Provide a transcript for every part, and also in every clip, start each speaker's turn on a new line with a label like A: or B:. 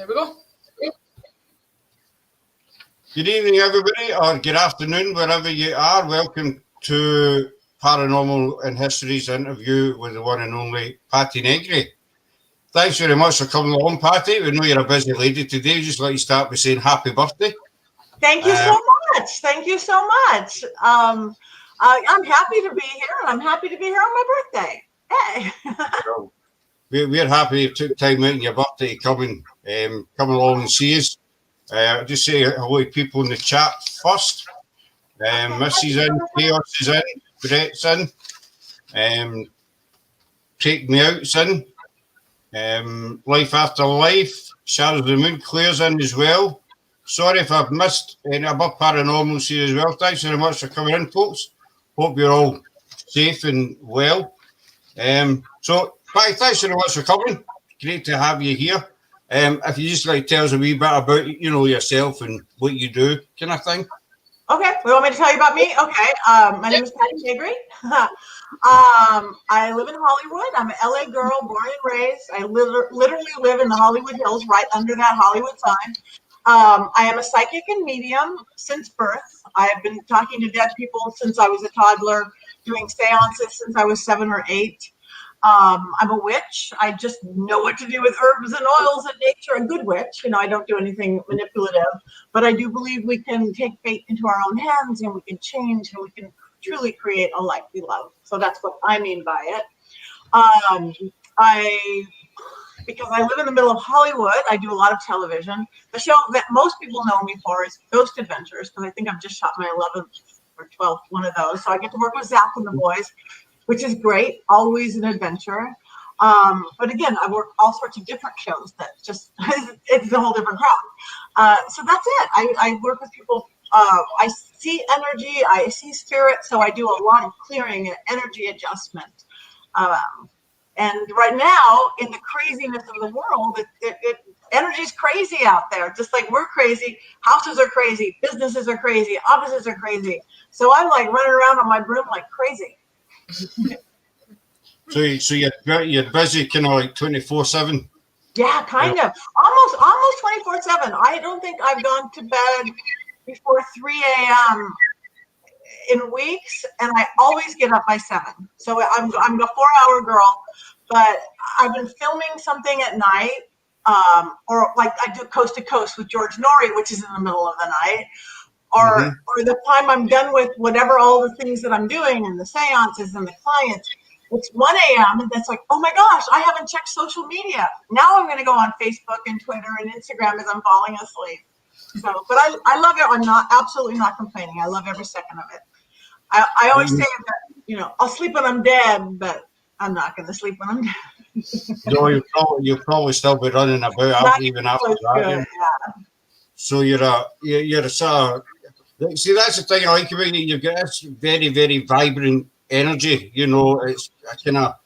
A: There we go.
B: Good evening, everybody, or good afternoon, wherever you are. Welcome to Paranormal and History's interview with the one and only Patti Negri. Thanks very much for coming along, Patti. We know you're a busy lady today. Just let you start by saying happy birthday.
C: Thank you so much. Thank you so much. I'm happy to be here, and I'm happy to be here on my birthday. Hey.
B: We're happy you took time out on your birthday to come along and see us. Just say hello to people in the chat first. Missy's in, Chaos is in, Brett's in, Take Me Out's in, Life After Life, Shadows of the Moon, Claire's in as well. Sorry if I've missed any above paranormals here as well. Thanks very much for coming in, folks. Hope you're all safe and well. So, Patty, thanks very much for coming. Great to have you here. If you just like tell us a wee bit about yourself and what you do, kind of thing.
C: Okay, you want me to tell you about me? Okay, my name is Patti Negri. I live in Hollywood. I'm an LA girl, born and raised. I literally live in the Hollywood Hills, right under that Hollywood sign. I am a psychic and medium since birth. I've been talking to dead people since I was a toddler, doing seances since I was 7 or 8. I'm a witch. I just know what to do with herbs and oils and nature. A good witch. I don't do anything manipulative, but I do believe we can take fate into our own hands, and we can change, and we can truly create a life we love. So that's what I mean by it. Because I live in the middle of Hollywood, I do a lot of television. The show that most people know me for is Ghost Adventures, because I think I've just shot my 11th or 12th one of those. So I get to work with Zach and the boys, which is great, always an adventure. But again, I work all sorts of different shows that just, it's a whole different crowd. So that's it. I work with people. I see energy, I see spirit, so I do a lot of clearing and energy adjustment. And right now, in the craziness of the world, energy's crazy out there, just like we're crazy. Houses are crazy, businesses are crazy, offices are crazy. So I'm like running around on my broom like crazy.
B: So you're busy kind of like 24/7?
C: Yeah, kind of. Almost 24/7. I don't think I've gone to bed before 3 a.m. in weeks, and I always get up by 7. So I'm a 4-hour girl, but I've been filming something at night, or like I do Coast to Coast with George Norrie, which is in the middle of the night. Or the time I'm done with whatever all the things that I'm doing and the seances and the clients, it's 1 a.m. and that's like, oh my gosh, I haven't checked social media. Now I'm going to go on Facebook and Twitter and Instagram as I'm falling asleep. So, but I love it. I'm absolutely not complaining. I love every second of it. I always say that, I'll sleep when I'm dead, but I'm not going to sleep when I'm dead.
B: No, you'll probably still be running about even after that.
C: Yeah.
B: So you're a sort of, see, that's the thing I like about you. You've got this very, very vibrant energy. It's a kind of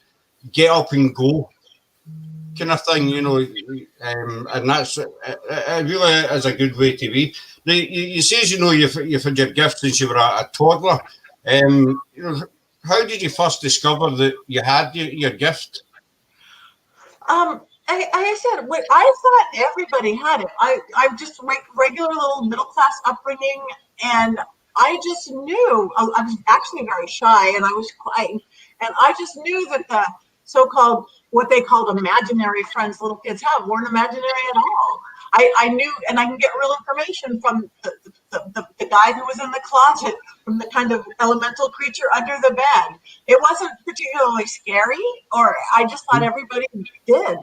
B: get up and go kind of thing. And that's it really is a good way to be. Now, you say you've had your gift since you were a toddler. How did you first discover that you had your gift?
C: I said, I thought everybody had it. I'm just regular little middle class upbringing, and I just knew. I was actually very shy, and I was quiet, and I just knew that the so-called what they called imaginary friends little kids have weren't imaginary at all. I knew, and I can get real information from the guy who was in the closet, from the kind of elemental creature under the bed. It wasn't particularly scary, or I just thought everybody did.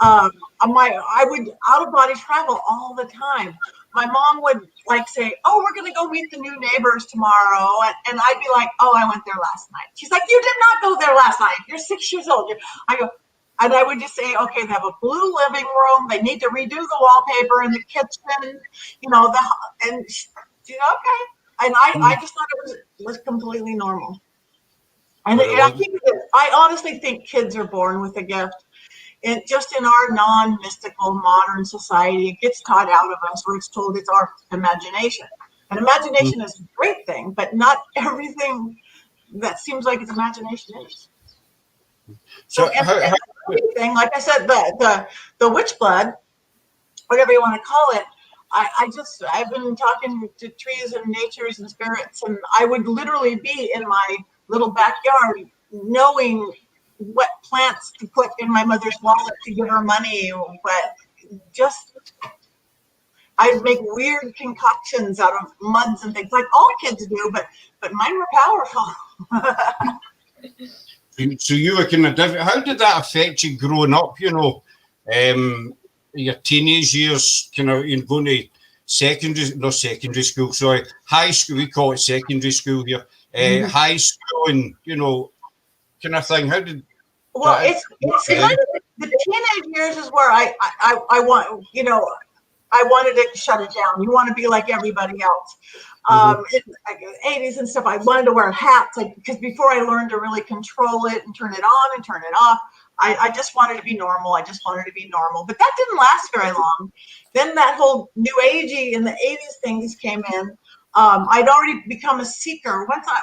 C: I would out of body travel all the time. My mom would say, "Oh, we're going to go meet the new neighbors tomorrow," and I'd be like, "Oh, I went there last night." She's like, "You did not go there last night. You're 6 years old." I go. And I would just say, okay, they have a blue living room. They need to redo the wallpaper in the kitchen, and okay. And I just thought it was completely normal. And I honestly think kids are born with a gift. And just in our non-mystical modern society, it gets taught out of us where it's told it's our imagination. And imagination is a great thing, but not everything that seems like it's imagination is. So everything, like I said, the witch blood, whatever you want to call it. I've been talking to trees and natures and spirits, and I would literally be in my little backyard knowing what plants to put in my mother's wallet to give her money, but just I'd make weird concoctions out of muds and things like all kids do, but mine were powerful.
B: So you were kind of different. How did that affect you growing up? Your teenage years, going to not secondary school, sorry, high school. We call it secondary school here. High school, and kind of thing. How did?
C: Well, it's kind of the teenage years is where I want, I wanted to shut it down. You want to be like everybody else. In the 80s and stuff, I wanted to wear hats, because before I learned to really control it and turn it on and turn it off, I just wanted to be normal. But that didn't last very long. Then that whole new agey in the 80s things came in. I'd already become a seeker once I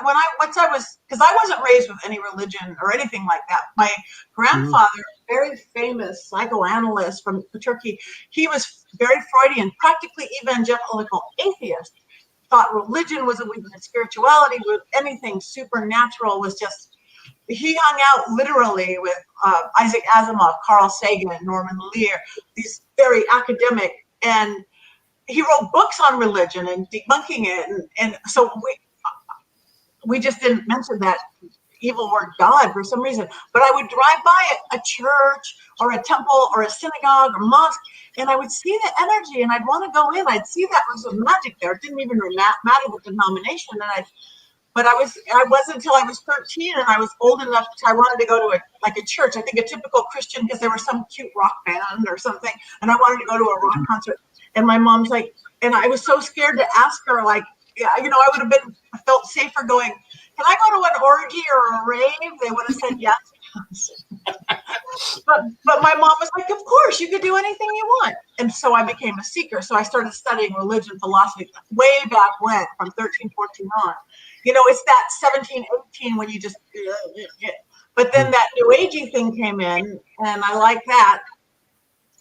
C: was, because I wasn't raised with any religion or anything like that. My grandfather, very famous psychoanalyst from Turkey, he was very Freudian, practically evangelical atheist. Thought religion was a weakness, spirituality was anything supernatural was just. He hung out literally with Isaac Asimov, Carl Sagan, Norman Lear, these very academic, and he wrote books on religion and debunking it, and so we just didn't mention that evil word God for some reason. But I would drive by a church or a temple or a synagogue or mosque, and I would see the energy, and I'd want to go in. I'd see that there was some magic there. It didn't even matter the denomination, but I wasn't until I was 13 and I was old enough I wanted to go to a church. I think a typical Christian, because there was some cute rock band or something, and I wanted to go to a rock concert. And my mom's like, and I was so scared to ask her, I would have felt safer going, can I go to an orgy or a rave? They would have said yes. but my mom was like, of course, you could do anything you want. And so I became a seeker. So I started studying religion, philosophy, way back when, from 13, 14 on. It's that 17, 18 when you just, but then that new agey thing came in, and I like that.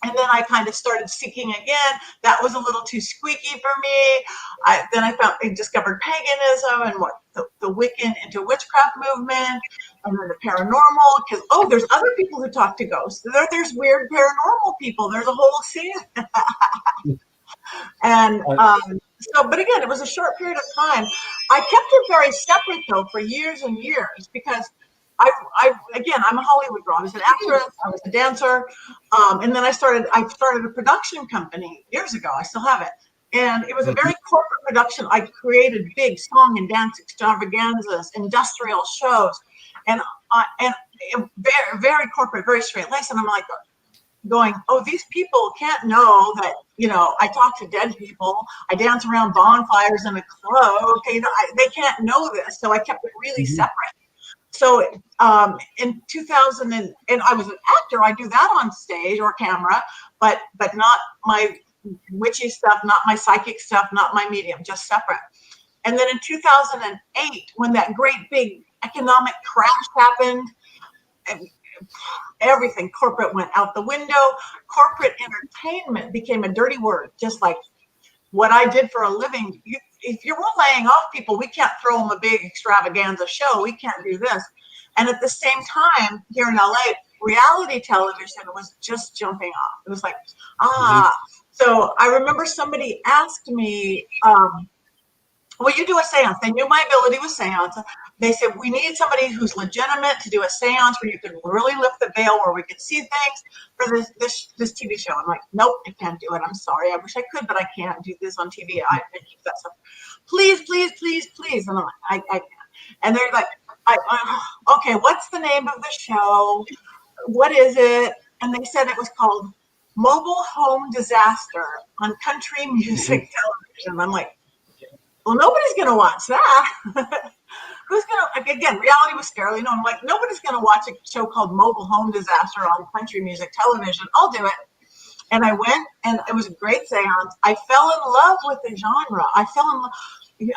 C: And then I kind of started seeking again. That was a little too squeaky for me. I discovered paganism and what the Wiccan into witchcraft movement, and then the paranormal. Because there's other people who talk to ghosts. There's weird paranormal people. There's a whole scene. And but again, it was a short period of time. I kept it very separate though for years and years, because I'm a Hollywood girl. I was an actress, I was a dancer, and then I started a production company years ago. I still have it, and it was a very corporate production. I created big song and dance extravaganzas, industrial shows, and very, very corporate, very straight laced. And I'm like going, these people can't know that I talk to dead people, I dance around bonfires in a club. Okay, they can't know this. So I kept it really separate. So in 2000, and I was an actor, I do that on stage or camera, but not my witchy stuff, not my psychic stuff, not my medium, just separate. And then in 2008, when that great big economic crash happened, everything corporate went out the window. Corporate entertainment became a dirty word, just like what I did for a living. If you're laying off people, we can't throw them a big extravaganza show. We can't do this. And at the same time, here in LA, reality television was just jumping off. It was like, So I remember somebody asked me, will you do a seance? They knew my ability with seance. They said, we need somebody who's legitimate to do a seance where you can really lift the veil, where we can see things for this TV show. I'm like, nope, I can't do it. I'm sorry. I wish I could, but I can't do this on TV. I keep that stuff. Please, please, please, please. And I'm like, I can't. And they're like, okay, what's the name of the show? What is it? And they said it was called Mobile Home Disaster on Country Music Television. I'm like, well, nobody's going to watch that. Who's going to, again, reality was scary. I'm like, nobody's going to watch a show called Mobile Home Disaster on Country Music Television. I'll do it. And I went, and it was a great seance. I fell in love with the genre. I fell in love.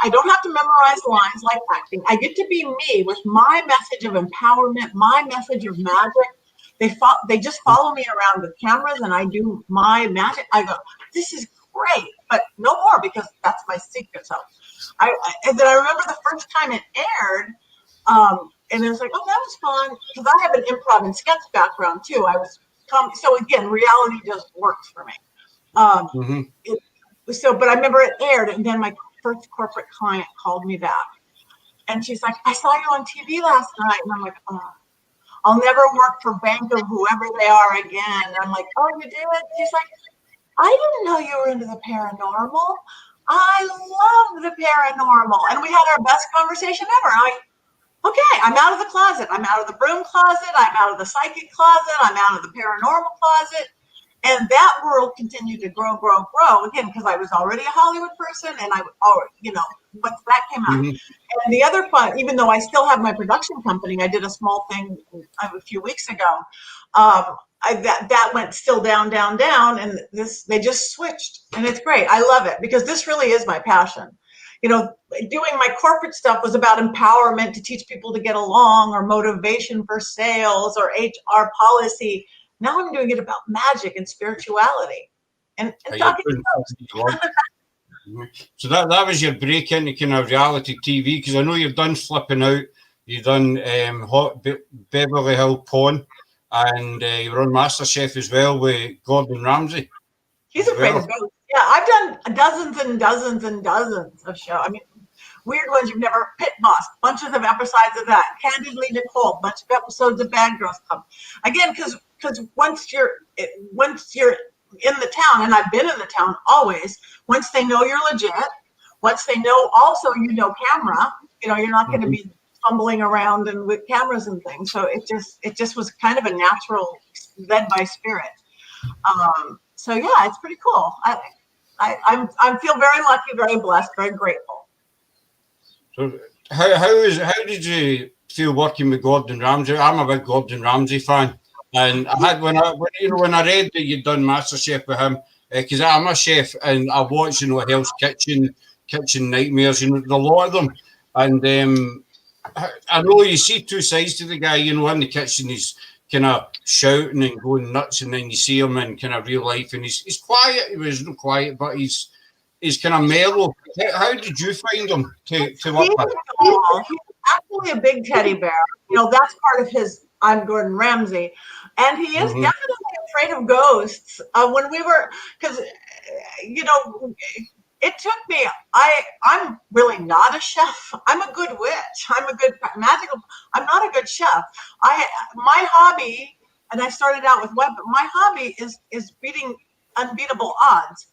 C: I don't have to memorize lines like acting. I get to be me with my message of empowerment, my message of magic. They just follow me around with cameras, and I do my magic. I go, this is great, but no more, because that's my secret. So and then I remember the first time it aired, and it was like, oh, that was fun, because I have an improv and sketch background too. So again, reality just works for me. But I remember it aired, and then my first corporate client called me back, and she's like, I saw you on TV last night, and I'm like, oh, I'll never work for Bank of whoever they are again. And I'm like, oh, you did? She's like, I didn't know you were into the paranormal. I love the paranormal. And we had our best conversation ever. Okay, I'm out of the closet. I'm out of the broom closet. I'm out of the psychic closet. I'm out of the paranormal closet. And that world continued to grow, again, because I was already a Hollywood person, and once that came out. And the other part, even though I still have my production company, I did a small thing a few weeks ago. That went still down, and they just switched, and it's great. I love it, because this really is my passion. Doing my corporate stuff was about empowerment to teach people to get along, or motivation for sales, or HR policy. Now I'm doing it about magic and spirituality, and talking to folks.
B: So that was your break into kind of reality TV, because I know you've done Flipping Out, you've done Beverly Hill Pawn, and you were on MasterChef as well with Gordon Ramsay.
C: He's afraid of ghosts. Yeah, I've done dozens and dozens and dozens of shows. I mean, weird ones you've never. Pit Boss, bunches of episodes of that. Candidly Nicole, bunch of episodes of Bad Girls Club. Again, because once you're in the town, and I've been in the town always, once they know you're legit, once they know also camera, you're not going to be fumbling around and with cameras and things. So it just was kind of a natural, led by spirit. So yeah, it's pretty cool. I feel very lucky, very blessed, very grateful.
B: So how did you feel working with Gordon Ramsay? I'm a big Gordon Ramsay fan. And I had when I read that you'd done MasterChef with him, because I'm a chef, and I watched Hell's Kitchen Nightmares, the lot of them, and I know you see two sides to the guy. In the kitchen he's kind of shouting and going nuts, and then you see him in kind of real life, and he's quiet. He was not quiet, but he's kind of mellow. How did you find him to work with?
C: He's actually a big teddy bear. That's part of his. I'm Gordon Ramsay, and he is definitely afraid of ghosts. When we were, because it took me. I'm really not a chef. I'm a good witch. I'm a good magical. I'm not a good chef. My hobby, and I started out with web, but my hobby is beating unbeatable odds.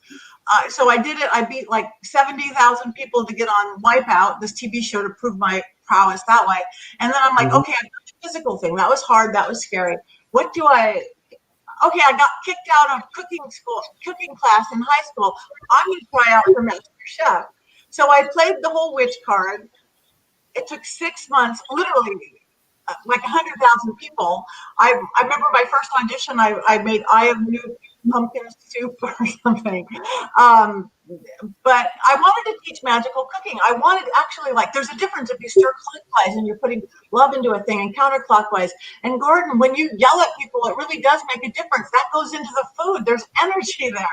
C: So I did it. I beat like 70,000 people to get on Wipeout, this TV show, to prove my prowess that way. And then I'm like, okay, I got the physical thing. That was hard. That was scary. Okay, I got kicked out of cooking class in high school. I'm going to try out for Master Chef. So I played the whole witch card. It took 6 months, literally, like 100,000 people. I remember my first audition, I made Eye of New Pumpkin Soup or something. But I wanted to teach magical cooking. I wanted actually, there's a difference if you stir clockwise and you're putting love into a thing, and counterclockwise. And Gordon, when you yell at people, it really does make a difference. That goes into the food. There's energy there.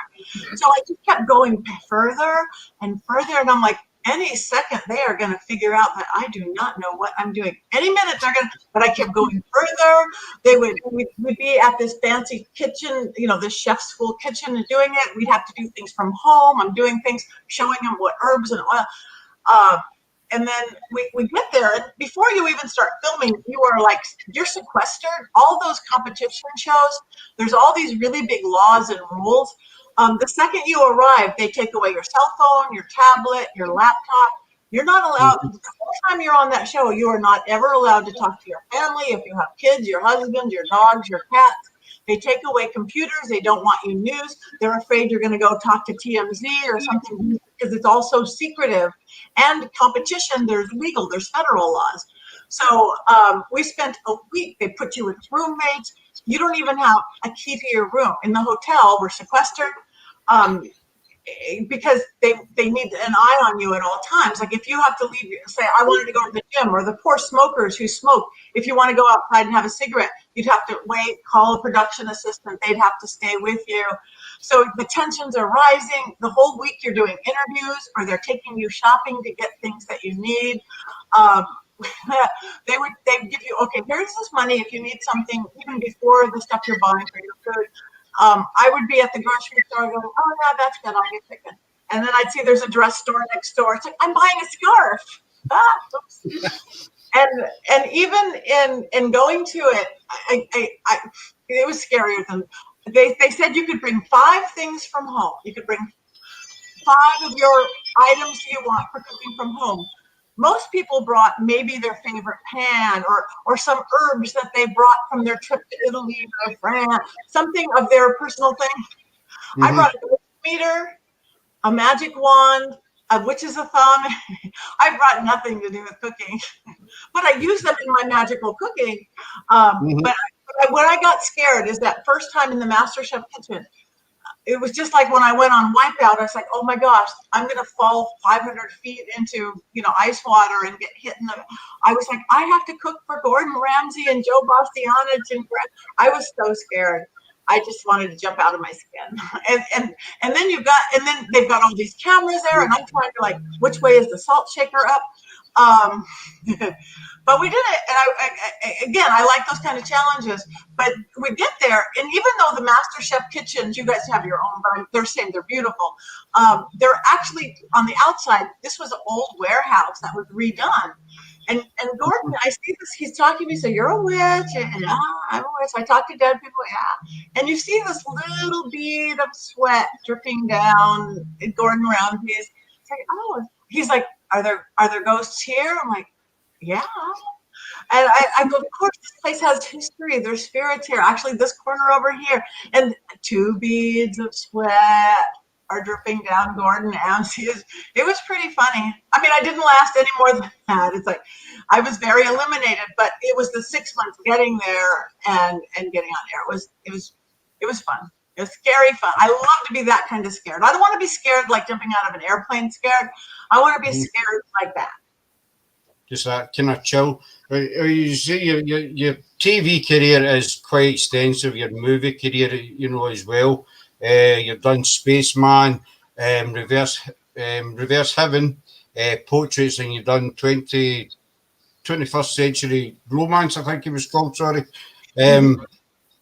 C: So I just kept going further and further. And I'm like, any second they are going to figure out that I do not know what I'm doing. Any minute they're going to, but I kept going further. We'd be at this fancy kitchen, this chef school kitchen, and doing it. We'd have to do things from home. I'm doing things, showing them what herbs and oil. And then we get there, and before you even start filming, you're sequestered. All those competition shows, there's all these really big laws and rules. The second you arrive, they take away your cell phone, your tablet, your laptop. You're not allowed, the whole time you're on that show, you are not ever allowed to talk to your family. If you have kids, your husband, your dogs, your cats, they take away computers. They don't want you news. They're afraid you're going to go talk to TMZ or something, because it's all so secretive. And competition, there's federal laws. So we spent a week. They put you with roommates. You don't even have a key to your room. In the hotel, we're sequestered because they need an eye on you at all times. Like if you have to leave, say, I wanted to go to the gym, or the poor smokers who smoke, if you want to go outside and have a cigarette, You'd have to wait, call a production assistant. They'd have to stay with you. So the tensions are rising. The whole week you're doing interviews, or they're taking you shopping to get things that you need. Um, they'd give you, okay, here's this money if you need something even before the stuff you're buying for your food. I would be at the grocery store going, oh yeah, that's good, I'll get chicken. And then I'd see there's a dress store next door. It's like, I'm buying a scarf. Oops. And even in going to it, it was scarier than they said you could bring 5 things from home. You could bring 5 of your items you want for cooking from home. Most people brought maybe their favorite pan or some herbs that they brought from their trip to Italy or France, something of their personal thing. Mm-hmm. I brought a witch meter, a magic wand, a witch's thumb. I brought nothing to do with cooking, but I use them in my magical cooking. But when I got scared is that first time in the MasterChef kitchen. It was just like when I went on Wipeout, I was like, oh my gosh, I'm going to fall 500 feet into, ice water and get hit in the, I was like, I have to cook for Gordon Ramsay and Joe Bastianich. And I was so scared. I just wanted to jump out of my skin. And then they've got all these cameras there and I'm trying to which way is the salt shaker up? But we did it, and I like those kind of challenges. But we get there, and even though the MasterChef kitchens, you guys have your own, they're saying they're beautiful. They're actually on the outside. This was an old warehouse that was redone. And Gordon, I see this. He's talking to me. So you're a witch, and I'm a witch. I talk to dead people, yeah. And you see this little bead of sweat dripping down Gordon Ramsay's. It's like, oh, he's like, are there ghosts here? I'm like, yeah. And I go, of course, this place has history. There's spirits here. Actually, this corner over here. And 2 beads of sweat are dripping down Gordon Ramsay's. It was pretty funny. I mean, I didn't last any more than that. It's like I was very eliminated, but it was the 6 months getting there and getting on air. It was fun. It was scary fun. I love to be that kind of scared. I don't want to be scared like jumping out of an airplane scared. I want to be scared like that.
B: Just that kind of chill. You see, your TV career is quite extensive. Your movie career, as well. You've done Spaceman, Reverse Heaven, Portraits, and you've done 21st Century Romance, I think it was called. Sorry.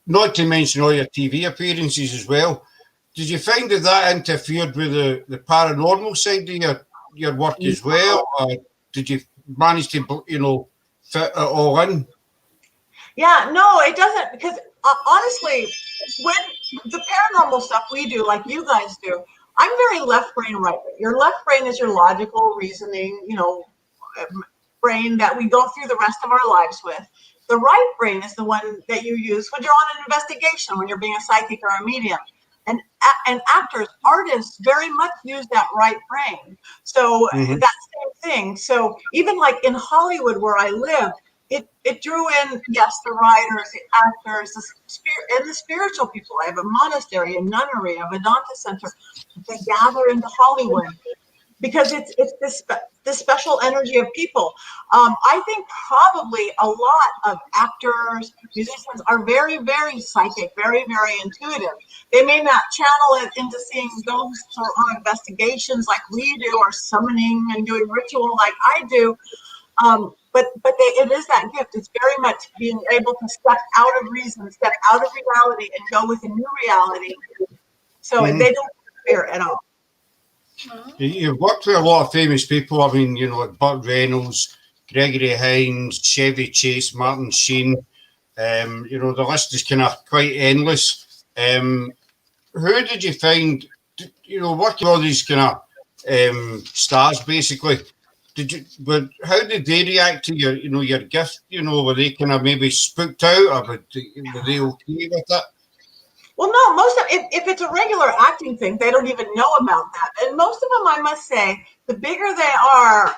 B: Not to mention all your TV appearances as well. Did you find that interfered with the paranormal side of your work as well, or did you manage to fit it all in?
C: Yeah, no, it doesn't, because honestly, when the paranormal stuff we do, like you guys do, I'm very left brain, right brain. Your left brain is your logical reasoning, brain that we go through the rest of our lives with. The right brain is the one that you use when you're on an investigation, when you're being a psychic or a medium. And actors, artists very much use that right brain. So that same thing. So even like in Hollywood where I live, it drew in, yes, the writers, the actors, the spiritual people. I have a monastery, a nunnery, a Vedanta center. They gather into Hollywood because it's this special energy of people. I think probably a lot of actors, musicians are very, very psychic, very, very intuitive. They may not channel it into seeing ghosts or on investigations like we do, or summoning and doing ritual like I do. But it is that gift. It's very much being able to step out of reason, step out of reality, and go with a new reality. So they don't fear at all.
B: You've worked with a lot of famous people. I mean, like Burt Reynolds, Gregory Hines, Chevy Chase, Martin Sheen. The list is kind of quite endless. Who did you find, working with all these kind of stars, basically? How did they react to your gift? Were they kind of maybe spooked out, or were they okay with it?
C: Well, no, most of if it's a regular acting thing, they don't even know about that. And most of them, I must say, the bigger they are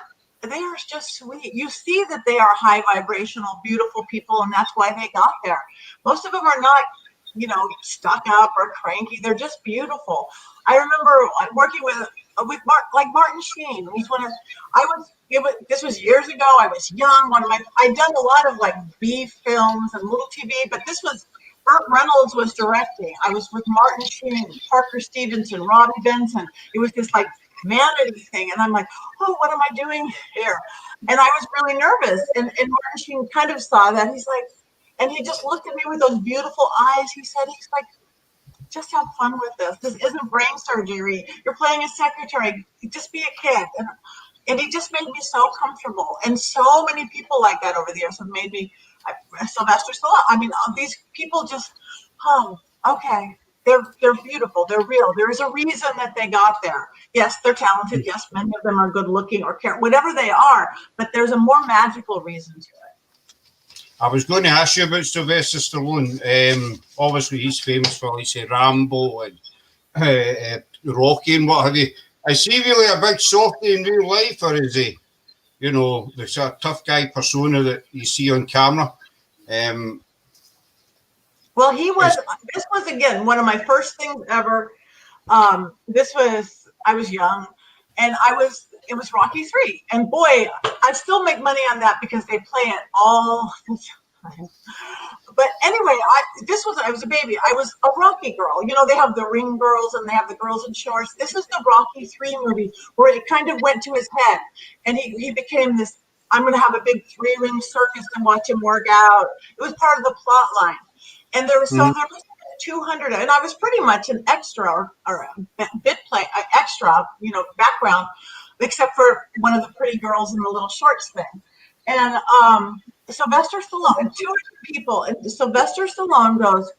C: just sweet. You see that they are high vibrational, beautiful people, and that's why they got there. Most of them are not stuck up or cranky. They're just beautiful. I remember working with Martin Sheen. He's one of this was years ago. I was young. I'd done a lot of like B films and little TV, but this was Burt Reynolds was directing. I was with Martin Sheen, Parker Stevenson, Robbie Benson. It was this like vanity thing, and I'm like, oh, what am I doing here? And I was really nervous. And Martin Sheen kind of saw that. He's like, and he just looked at me with those beautiful eyes. He's like, just have fun with this. This isn't brain surgery. You're playing a secretary. Just be a kid. And he just made me so comfortable. And so many people like that over the years have made me. Sylvester Stallone. I mean, these people just, okay. They're beautiful. They're real. There is a reason that they got there. Yes, they're talented. Yes, many of them are good looking or care, whatever they are. But there's a more magical reason to it.
B: I was going to ask you about Sylvester Stallone. Obviously, he's famous for, like, say, Rambo and Rocky and what have you. Is he really a big softie in real life, or is he, the sort of tough guy persona that you see on camera?
C: Well, this was, again, one of my first things ever. I was young, and it was Rocky 3. And boy, I still make money on that because they play it all the time. But anyway, I was a baby. I was a Rocky girl. They have the ring girls and they have the girls in shorts. This is the Rocky 3 movie where it kind of went to his head. And he became this, I'm going to have a big 3-ring circus and watch him work out. It was part of the plot line. And there was 200, and I was pretty much an extra or a bit play, extra, background, except for one of the pretty girls in the little shorts thing. And Sylvester Stallone, 200 people, and Sylvester Stallone goes,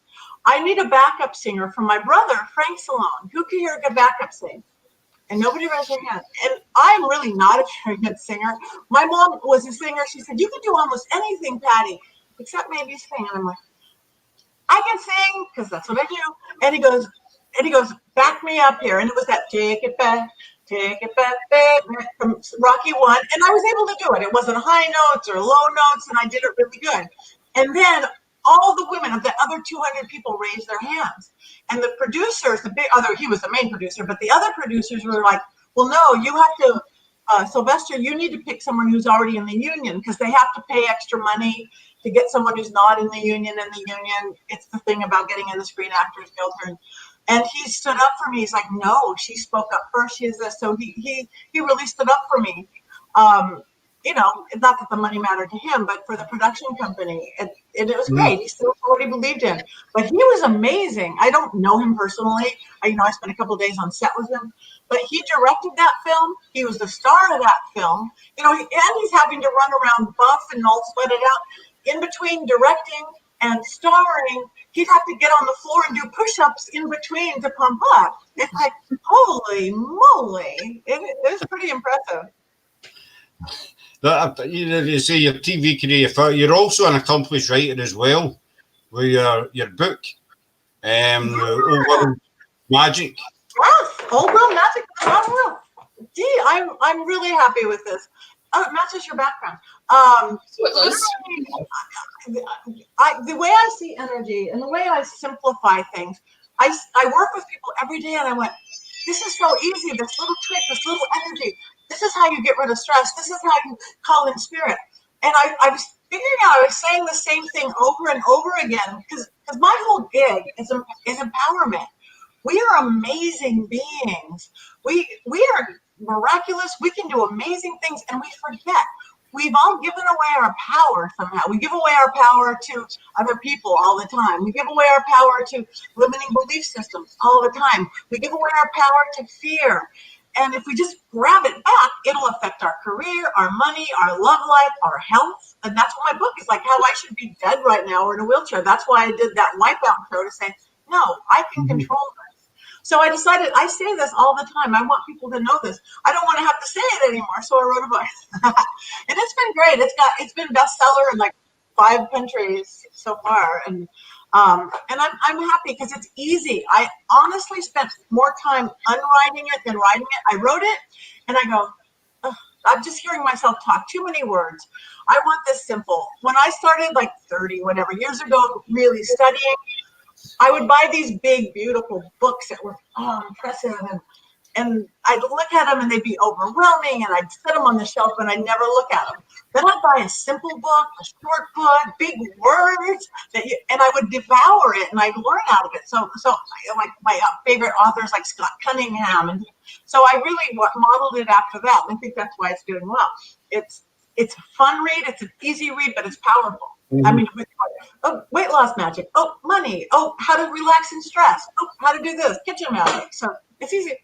C: I need a backup singer for my brother, Frank Stallone. Who can hear a good backup sing? And nobody raised their hand. And I'm really not a very good singer. My mom was a singer. She said, you can do almost anything, Patti, except maybe sing. And I'm like, I can sing because that's what I do. And he goes, back me up here. And it was that take it back, back from Rocky 1. And I was able to do it. It wasn't high notes or low notes, and I did it really good. And then all the women of the other 200 people raised their hands. And the producers, he was the main producer, but the other producers were like, well, no, you have to, Sylvester, you need to pick someone who's already in the union because they have to pay extra money to get someone who's not in the union. It's the thing about getting in the Screen Actors Guild. And he stood up for me. He's like, no, she spoke up first. She is this. So he really stood up for me. Not that the money mattered to him, but for the production company. And it was great. He still what he believed in. But he was amazing. I don't know him personally. I spent a couple of days on set with him. But he directed that film. He was the star of that film. And he's having to run around buff and all sweated out. In between directing and starring, he'd have to get on the floor and do push-ups in between to pump up. It's like, holy moly. It was pretty impressive.
B: You say your TV career, you're also an accomplished writer as well, with your book, Old World Magic.
C: Yes, Old World Magic. Gee, I'm really happy with this. Oh, it matches your background. The way I see energy and the way I simplify things, I work with people every day, and I went, this is so easy. This little trick, this little energy. This is how you get rid of stress. This is how you call in spirit. And I was figuring out, I was saying the same thing over and over again because my whole gig is empowerment. We are amazing beings. We are miraculous. We can do amazing things, and we forget. We've all given away our power somehow. We give away our power to other people all the time. We give away our power to limiting belief systems all the time. We give away our power to fear. And if we just grab it back, it'll affect our career, our money, our love life, our health. And that's what my book is like, how I should be dead right now or in a wheelchair. That's why I did that Wipeout show to say, no, I can control this. So I decided, I say this all the time. I want people to know this. I don't want to have to say it anymore. So I wrote a book. And it's been great. It's been bestseller in like 5 countries so far. And I'm happy because it's easy. I honestly spent more time unwriting it than writing it. I wrote it and I go, I'm just hearing myself talk too many words. I want this simple. When I started like 30, whatever years ago, really studying, I would buy these big, beautiful books that were impressive, and I'd look at them and they'd be overwhelming, and I'd set them on the shelf and I'd never look at them. Then I'd buy a simple book, a short book, big words, and I would devour it and I'd learn out of it. So like my favorite authors like Scott Cunningham, and so I really modeled it after that. And I think that's why it's doing well. It's a fun read, it's an easy read, but it's powerful. I mean, oh, weight loss magic. Oh, money. Oh, how to relax and stress. Oh, how to do this. Kitchen magic. So it's easy.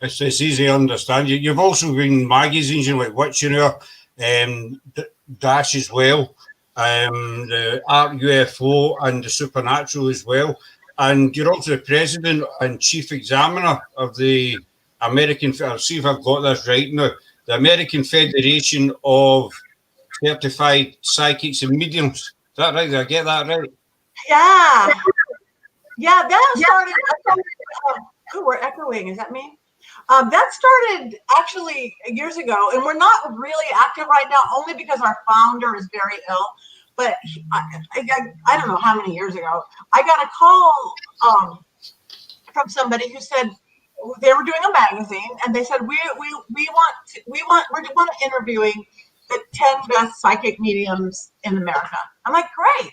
B: It's easy to understand. You've also been magazines, like Witcher, Dash as well, the Art UFO and the Supernatural as well. And you're also the president and chief examiner of the American, I'll see if I've got this right now, the American Federation of Certified Psychics and Mediums. Is that right? Did I get that right?
C: Yeah. Yeah, that started. We're echoing. Is that me? That started actually years ago, and we're not really active right now, only because our founder is very ill. But I don't know how many years ago, I got a call from somebody who said they were doing a magazine, and they said we want to interviewing the 10 best psychic mediums in America. I'm like, great.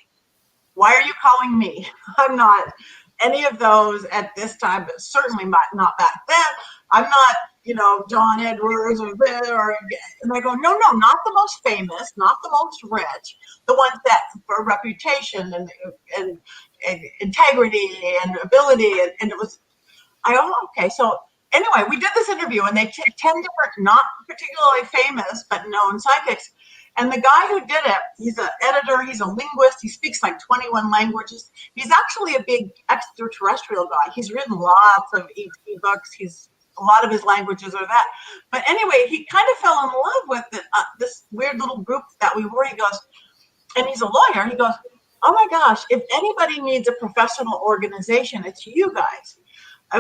C: Why are you calling me? I'm not any of those at this time, but certainly not back then. I'm not, John Edwards or and I go, no, not the most famous, not the most rich, the ones that for reputation and integrity and ability. And it was, okay. So anyway, we did this interview, and they took 10 different, not particularly famous, but known psychics. And the guy who did it, he's an editor, he's a linguist, he speaks like 21 languages. He's actually a big extraterrestrial guy. He's written lots of ET books. A lot of his languages are that. But anyway, he kind of fell in love with this weird little group that we were. He goes, and he's a lawyer, he goes, oh my gosh, if anybody needs a professional organization, it's you guys.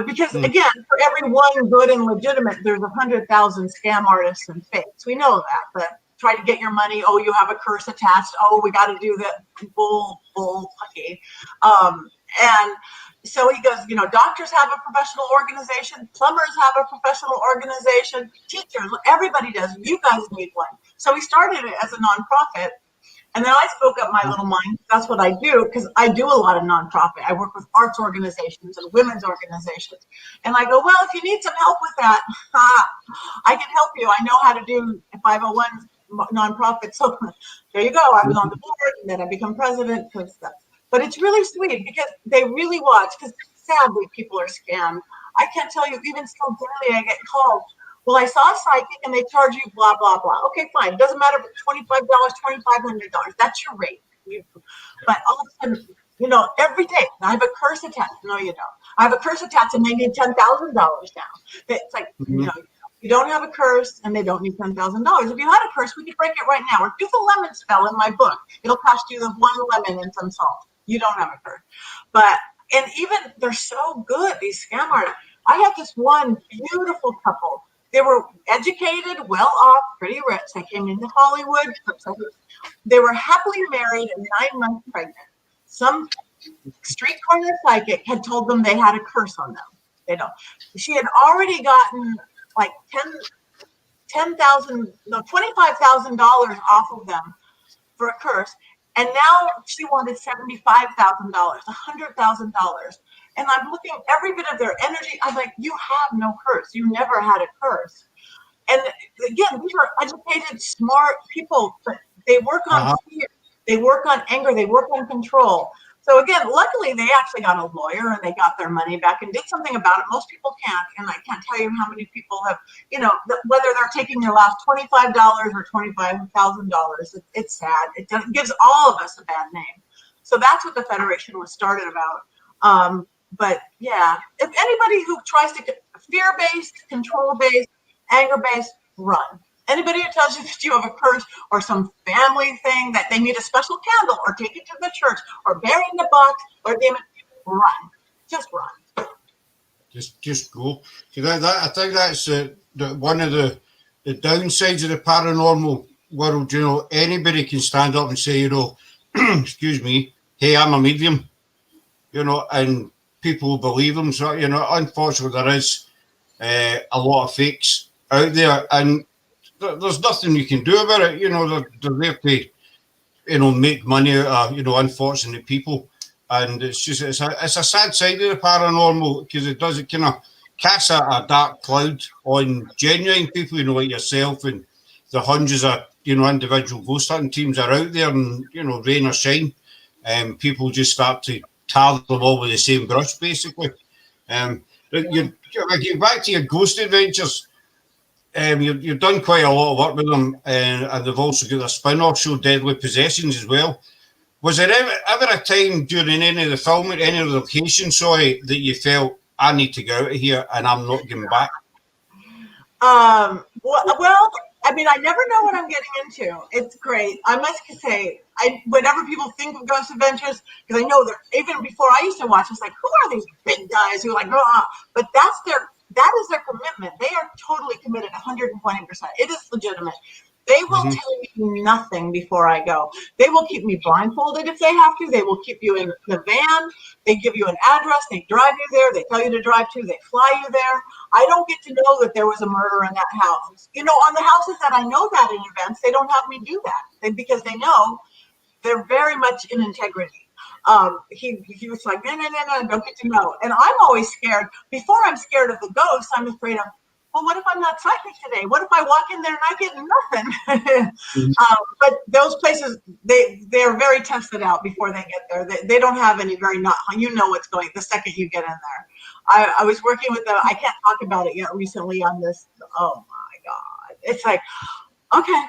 C: Because again, for every one good and legitimate, there's 100,000 scam artists and fakes. We know that, but try to get your money. Oh, you have a curse attached. Oh, we got to do the bull fucky. And so he goes, doctors have a professional organization, plumbers have a professional organization, teachers, everybody does. You guys need one. So he started it as a nonprofit. And then I spoke up my little mind. That's what I do, because I do a lot of nonprofit. I work with arts organizations and women's organizations. And I go, well, if you need some help with that, I can help you. I know how to do 501 nonprofit. So there you go. I was on the board, and then I become president. But it's really sweet because they really watch, because sadly people are scammed. I can't tell you, even still daily I get called. Well, I saw a psychic and they charge you blah, blah, blah. Okay, fine. It doesn't matter if it's $25, $2,500. That's your rate. But all of a sudden, every day, I have a curse attached. No, you don't. I have a curse attached and they need $10,000 now. It's like, you don't have a curse and they don't need $10,000. If you had a curse, we could break it right now. Or do the lemon spell in my book. It'll cost you the one lemon and some salt. You don't have a curse. And even they're so good, these scam artists. I had this one beautiful couple. They were educated, well off, pretty rich. They came into Hollywood. They were happily married and 9 months pregnant. Some street corner psychic had told them they had a curse on them. She had already gotten like $25,000 off of them for a curse. And now she wanted $75,000, $100,000. And I'm looking every bit of their energy. I'm like, you have no curse. You never had a curse. And again, these are educated, smart people, but they work on fear. They work on anger. They work on control. So again, luckily they actually got a lawyer and they got their money back and did something about it. Most people can't. And I can't tell you how many people have, whether they're taking their last $25 or $25,000. It's sad. It gives all of us a bad name. So that's what the Federation was started about. But yeah, if anybody who tries to get fear-based, control-based, anger-based, run. Anybody who tells you that you have a curse or some family thing that they need a special candle or take it to the church or bury in the box or run. Just run.
B: Just go. I think that's one of the downsides of the paranormal world. Anybody can stand up and say, excuse me, hey, I'm a medium. and people believe them. So, unfortunately, there is a lot of fakes out there, and there's nothing you can do about it. They're there to, make money out of, unfortunate people. And it's a sad side of the paranormal, because it kind of casts a dark cloud on genuine people, like yourself, and the hundreds of, individual ghost hunting teams are out there, and, rain or shine. People just start to tar them all with the same brush, basically. But get back to your ghost adventures. You've done quite a lot of work with them, and they've also got a spin-off show, Deadly Possessions, as well. Was there ever a time during any of the filming, any of the location, that you felt, I need to go out of here and I'm not getting back?
C: Well, I mean, I never know what I'm getting into. It's great. I must say, whenever people think of Ghost Adventures, because I know that even before I used to watch, it's like, who are these big guys who are like, but that is their commitment. They are totally committed, 120%. It is legitimate. They will tell me nothing before I go. They will keep me blindfolded if they have to. They will keep you in the van. They give you an address. They drive you there. They tell you to drive to. They fly you there. I don't get to know that there was a murder in that house. On the houses that I know that in events, they don't have me do that because they know they're very much in integrity. He was like, no, don't get to know. And I'm always scared. Before I'm scared of the ghosts, I'm afraid of, well, what if I'm not psychic today? What if I walk in there and I get nothing? But those places, they're very tested out before they get there. They don't have any what's going the second you get in there. I was working with I can't talk about it yet recently on this. Oh my God. It's like, okay.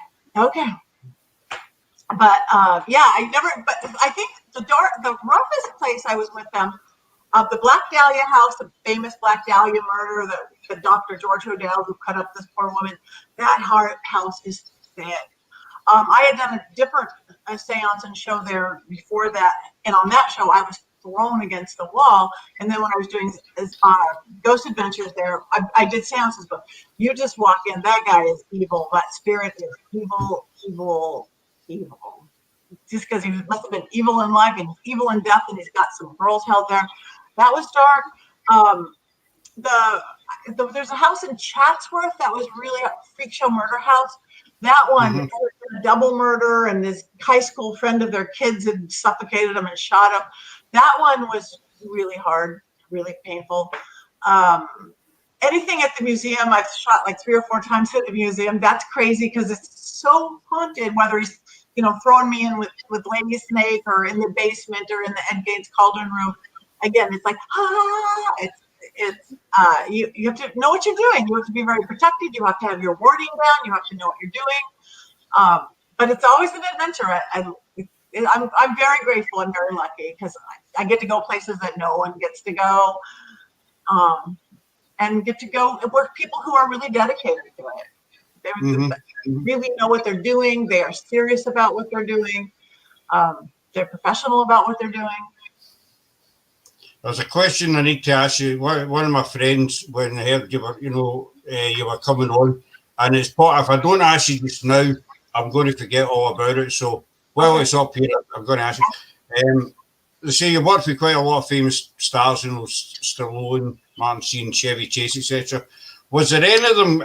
C: But but I think the roughest place I was with them, the Black Dahlia house, the famous Black Dahlia murder, the Dr. George Hodel who cut up this poor woman, that house is thick. I had done a different seance and show there before that, and on that show I was thrown against the wall. And then when I was doing Ghost Adventures there, I did seances, but you just walk in, that guy is evil, that spirit is evil. Just because he must have been evil in life and evil in death, and he's got some girls held there. That was dark. There's a house in Chatsworth that was really a freak show murder house. That one, a double murder, and this high school friend of their kids had suffocated him and shot him. That one was really hard, really painful. Anything at the museum, I've shot like 3 or 4 times at the museum. That's crazy because it's so haunted, whether he's throwing me in with Lady Snake or in the basement or in the Ed Gaines Cauldron room. Again, it's like, you have to know what you're doing. You have to be very protected. You have to have your warding down. You have to know what you're doing. But it's always an adventure. I'm very grateful and very lucky because I get to go places that no one gets to go, and get to go with people who are really dedicated to it. They really know what they're doing. They are serious about what they're doing. They're professional about what they're doing.
B: There's a question I need to ask you. One of my friends, when I heard you were, you were coming on, and it's part. If I don't ask you just now, I'm going to forget all about it. So it's up here. I'm going to ask you. They say you worked with quite a lot of famous stars, Stallone, Martin Sheen, Chevy Chase, etc. Was there any of them,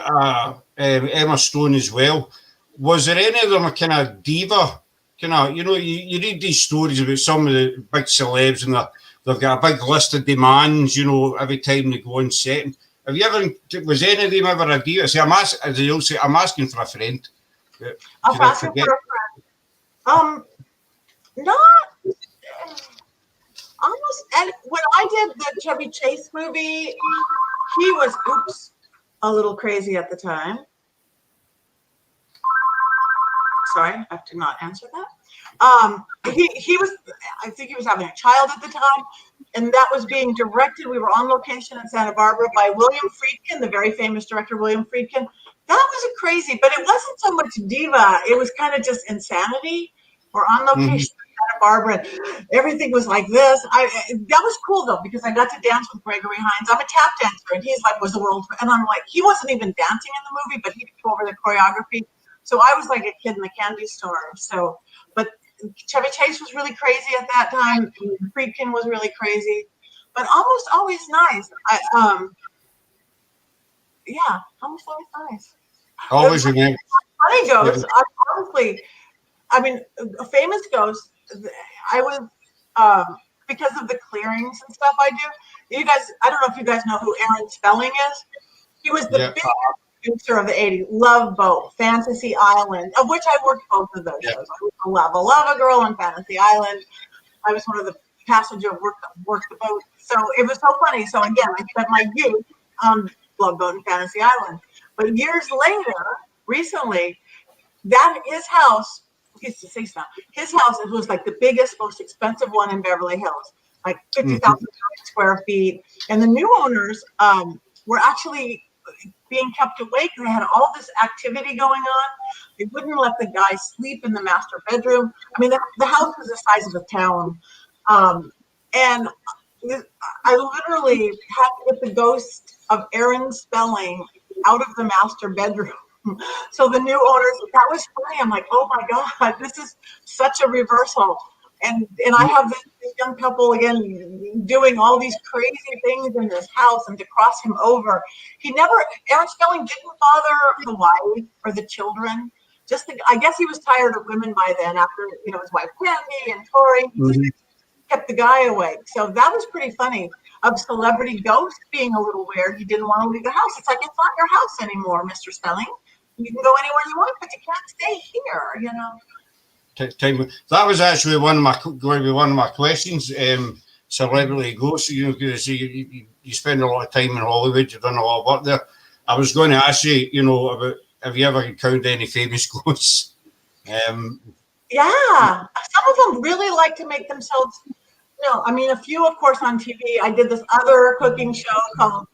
B: Emma Stone as well? Was there any of them a kind of diva? You read these stories about some of the big celebs, and they've got a big list of demands, every time they go on set. Have you ever, was any of them ever a diva? See, I'm asking for a friend.
C: I'm asking for a friend. Not almost. And when I did the Chevy Chase movie, he was a little crazy at the time. Sorry, I have to not answer that. He was, I think he was having a child at the time, and that was being directed. We were on location in Santa Barbara by William Friedkin, the very famous director, William Friedkin. That was a crazy, but it wasn't so much diva. It was kind of just insanity. We're on location in Santa Barbara, and everything was like this. That was cool though, because I got to dance with Gregory Hines. I'm a tap dancer, and he's like, was the world, and I'm like, he wasn't even dancing in the movie, but he took over the choreography. So I was like a kid in the candy store. So, but Chevy Chase was really crazy at that time. Friedkin was really crazy, but almost always nice. Yeah, almost always nice.
B: Always remember.
C: Funny ghosts. Honestly, I mean, a famous ghost. I was because of the clearings and stuff I do. You guys, I don't know if you guys know who Aaron Spelling is. He was the
B: Yeah.
C: big producer of the '80s. Love Boat, Fantasy Island, of which I worked both of those shows. I was a Lava Girl on Fantasy Island. I was one of the passengers worked the boat. So it was so funny. So again, I spent my youth on Love Boat and Fantasy Island. But years later, recently, his house, used to say stuff. His house was like the biggest, most expensive one in Beverly Hills, like 50,000 square feet. And the new owners were actually being kept awake. They had all this activity going on. They wouldn't let the guy sleep in the master bedroom. I mean, the house was the size of a town. And I literally had to get the ghost of Aaron Spelling out of the master bedroom. So the new owners, that was funny. I'm like, oh my God, this is such a reversal. And I have this young couple again doing all these crazy things in this house, and to cross him over, Aaron Spelling didn't bother the wife or the children. I guess he was tired of women by then after, his wife Candy and Tori. He just kept the guy awake. So that was pretty funny. Of celebrity ghost being a little weird. He didn't want to leave the house. It's like, it's not your house anymore, Mr. Spelling. You can go anywhere you want, but you can't stay here.
B: That was actually going to be one of my questions. Celebrity ghosts. Because you spend a lot of time in Hollywood. You've done a lot of work there. I was going to ask you, about have you ever encountered any famous ghosts?
C: Yeah, some of them really like to make themselves. I mean, a few, of course, on TV. I did this other cooking show called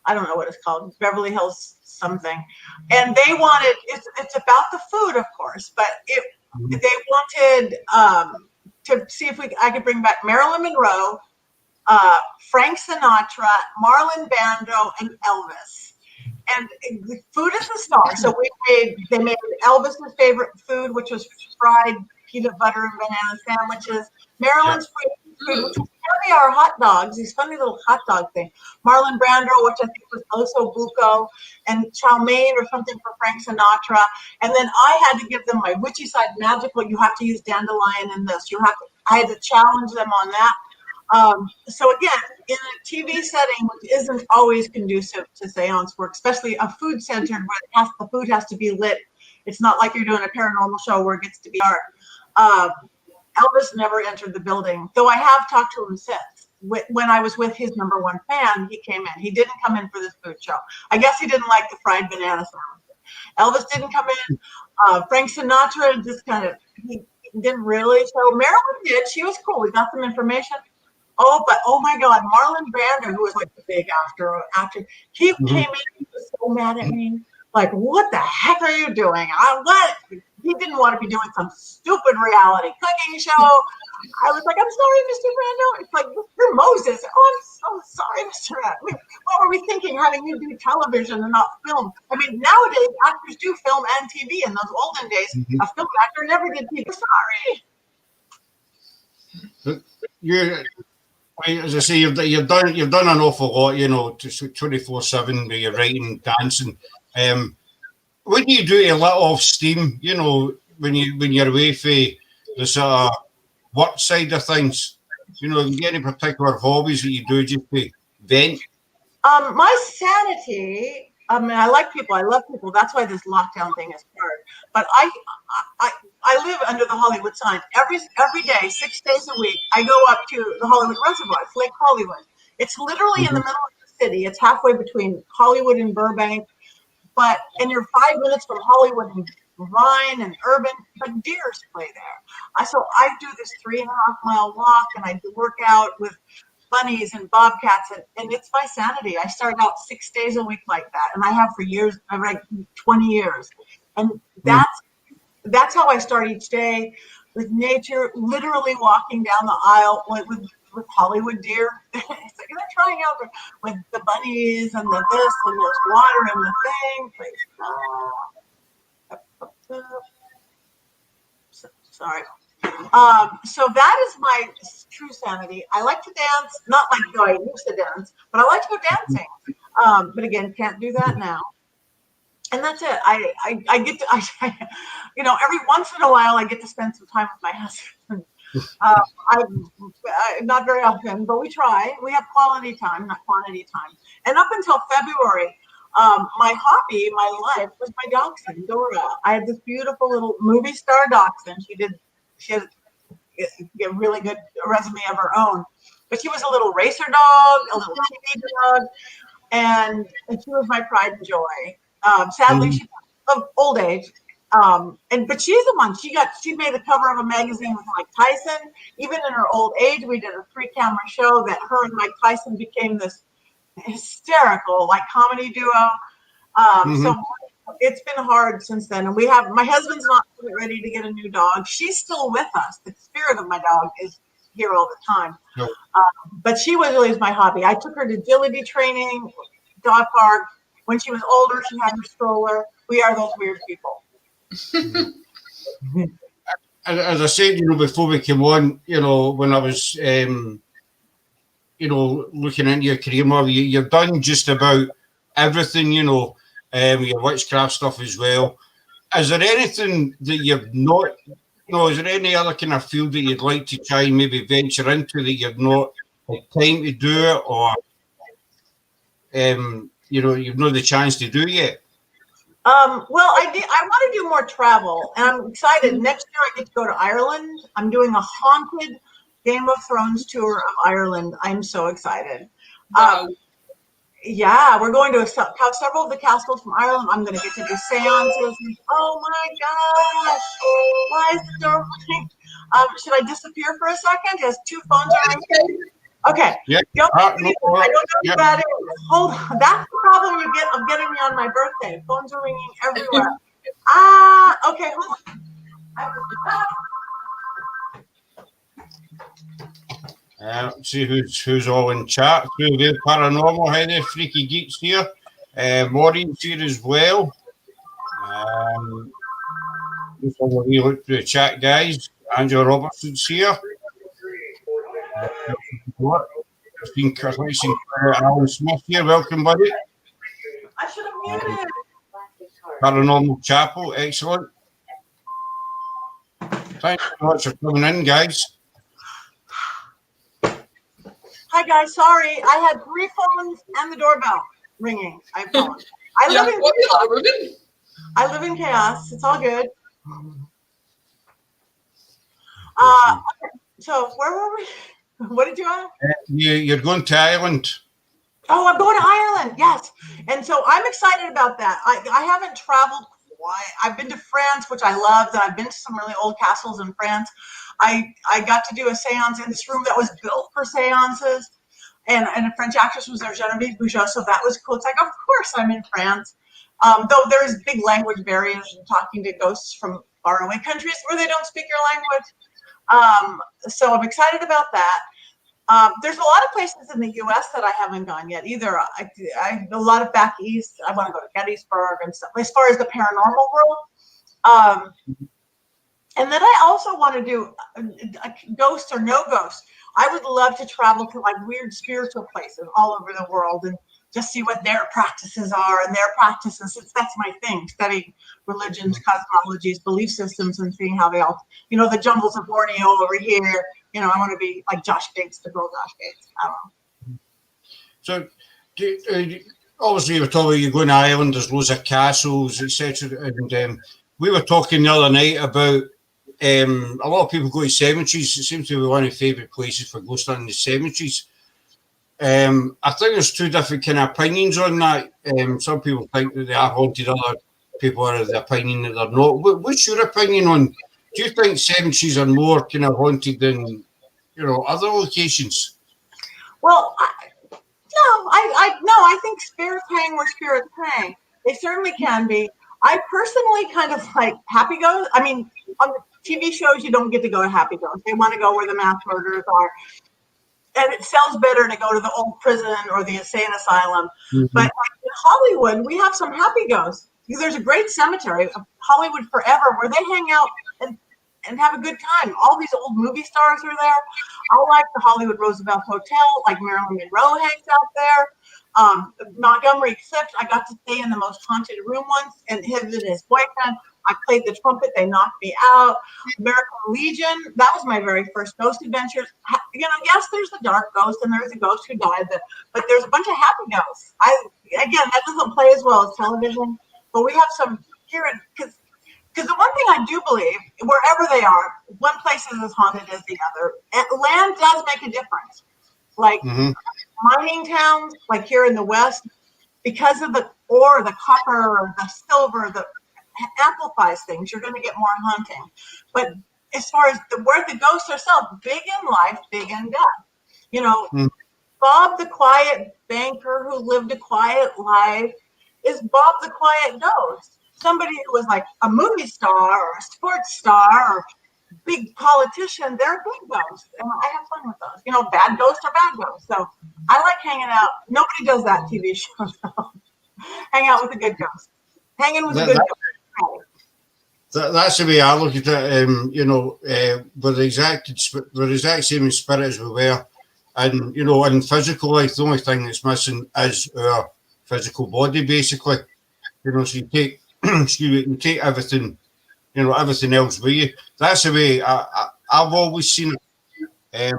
C: I don't know what it's called, Beverly Hills something, and they wanted it's about the food, of course, but they wanted to see if I could bring back Marilyn Monroe, Frank Sinatra, Marlon Brando, and Elvis. And food is the star. So they made Elvis's favorite food, which was fried peanut butter and banana sandwiches. Marilyn's favorite food, which was caviar hot dogs, these funny little hot dog things. Marlon Brando, which I think was osso buco, and chow mein or something for Frank Sinatra. And then I had to give them my witchy side magical. You have to use dandelion in this. I had to challenge them on that. So again, in a TV setting, which isn't always conducive to seance work, especially a food centered where the food has to be lit. It's not like you're doing a paranormal show where it gets to be dark. Elvis never entered the building, though I have talked to him since. When I was with his number one fan, he came in. He didn't come in for this food show. I guess he didn't like the fried banana sandwich. Elvis didn't come in. Frank Sinatra just he didn't really. So Marilyn did. She was cool. We got some information. Oh my God, Marlon Brando, who was like the big actor, he came in. He was so mad at me. Like, what the heck are you doing? He didn't want to be doing some stupid reality cooking show. I was like, I'm sorry, Mr. Brando. It's like, Mr. Moses. Oh, I'm so sorry, Mr. Brando. I mean, what were we thinking, having you do television and not film? I mean, nowadays, actors do film and TV. In those olden days, a film actor never did TV. Sorry.
B: As I say, you've done an awful lot, 24/7 with your writing, dancing. What do you do to let off steam? When you're away for the sort of work side of things. Do you get any particular hobbies that you do just to vent?
C: My sanity. I mean, I like people. I love people. That's why this lockdown thing is hard. But I live under the Hollywood sign. Every day, 6 days a week, I go up to the Hollywood Reservoir. It's Lake Hollywood. It's literally in the middle of the city. It's halfway between Hollywood and Burbank. And you're 5 minutes from Hollywood and Vine and Urban, but deers play there. So I do this 3.5-mile walk, and I work out with bunnies and bobcats, and it's my sanity. I started out 6 days a week like that, and I have for years. I like 20 years, and that's how I start each day, with nature, literally walking down the aisle with Hollywood deer. It's like they're trying out with the bunnies and the this, and there's water in the thing. Sorry. So that is my true sanity. I like to dance, not like I used to dance, but I like to go dancing. But again, can't do that now. And that's it. I get to, every once in a while I get to spend some time with my husband. I not very often, but we try. We have quality time, not quantity time. And up until February, my hobby, my life was my dachshund, Dora. I had this beautiful little movie star dachshund. She had a really good resume of her own, but she was a little racer dog, a little TV dog, and she was my pride and joy. Sadly, she of old age. But she's the one. She made the cover of a magazine with Mike Tyson. Even in her old age, we did a 3-camera show that her and Mike Tyson became this hysterical comedy duo. So it's been hard since then. And my husband's not ready to get a new dog. She's still with us. The spirit of my dog is here all the time.
B: No.
C: But she really is my hobby. I took her to agility training, dog park. When she was older, she had her stroller. We are those weird people.
B: As I said, before we came on, when I was, looking into your career, Marv, you've done just about everything, your witchcraft stuff as well. Is there anything that you've not, is there any other kind of field that you'd like to try and maybe venture into that you've not had time to do it, or, you've not the chance to do yet?
C: Well, I want to do more travel, and I'm excited. Next year, I get to go to Ireland. I'm doing a haunted Game of Thrones tour of Ireland. I'm so excited.
A: Wow.
C: Yeah, we're going to several of the castles from Ireland. I'm going to get to do seances. Oh my gosh! Why is the door ringing? Should I disappear for a second? Just 2 phones are ringing. Okay.
B: Yeah.
C: I don't know who that is. Hold on. That's the problem you get of getting me on my birthday. Phones are ringing everywhere. Okay, hold
B: on. See who's all in chat. Through the paranormal, hi there, freaky geeks here. Maureen's here as well. Just have a wee look through the chat, guys. Angela Robertson's here. Alan Smith here. Welcome, buddy.
C: I should have muted.
B: Paranormal Chapel, excellent. Thanks so much for coming in, guys.
C: Hi, guys. Sorry, I had 3 phones and the doorbell ringing. I apologize. I live in chaos. It's all good. Okay, so where were we? What did you ask?
B: You're going to Ireland.
C: Oh, I'm going to Ireland. Yes. And so I'm excited about that. I haven't traveled quite. I've been to France, which I loved, and I've been to some really old castles in France. I got to do a seance in this room that was built for seances, and a French actress was there, Genevieve Bujold, so that was cool. It's like, of course I'm in France. Though there's big language barriers in talking to ghosts from faraway countries where they don't speak your language. So I'm excited about that. There's a lot of places in the U.S. that I haven't gone yet either. I a lot of back east. I want to go to Gettysburg and stuff. As far as the paranormal world, and then I also want to do ghosts or no ghosts. I would love to travel to weird spiritual places all over the world and just see what their practices are and their practices. That's my thing, studying religions, cosmologies, belief systems, and seeing how they all, the jungles of Borneo over here. I want to be like Josh Gates, the girl Josh Gates. I don't know.
B: So, obviously, you were talking about you going to Ireland, there's loads of castles, etc. And we were talking the other night about a lot of people go to cemeteries. It seems to be one of the favourite places for ghost hunting, the cemeteries. I think there's 2 different kind of opinions on that. Some people think that they are haunted, other people are of the opinion that they're not. What's your opinion on? Do you think cemeteries are more kind of haunted than other locations?
C: Well, I think spirits hang where spirits hang. They certainly can be. I personally kind of like happy ghosts. I mean, on the TV shows, you don't get to go to happy ghosts. They want to go where the mass murderers are. And it sells better to go to the old prison or the insane asylum. Mm-hmm. But in Hollywood, we have some happy ghosts. There's a great cemetery, Hollywood Forever, where they hang out and have a good time. All these old movie stars are there. I like the Hollywood Roosevelt Hotel, like Marilyn Monroe hangs out there. Montgomery Clift, I got to stay in the most haunted room once, and him and his boyfriend. I played the trumpet. They knocked me out. American Legion, that was my very first ghost adventures. Yes, there's the dark ghost, and there's a ghost who died, but there's a bunch of happy ghosts. Again, that doesn't play as well as television, but we have some here, because the one thing I do believe, wherever they are, one place is as haunted as the other. And land does make a difference. Like mining towns, like here in the West, because of the ore, the copper, the silver, the amplifies things, you're going to get more haunting. But as far as where the ghosts are self, big in life, big in death. Bob the quiet banker who lived a quiet life is Bob the quiet ghost. Somebody who was like a movie star or a sports star or big politician, they're big ghosts. And I have fun with those. Bad ghosts are bad ghosts. So I like hanging out. Nobody does that TV show. So. Hang out with a good ghost. Hanging with a good ghost.
B: That's the way I look at it. We're the exact same in spirit as we were, and in physical life, the only thing that's missing is our physical body, basically. So you take, you take everything, everything else with you. That's the way I've always seen it.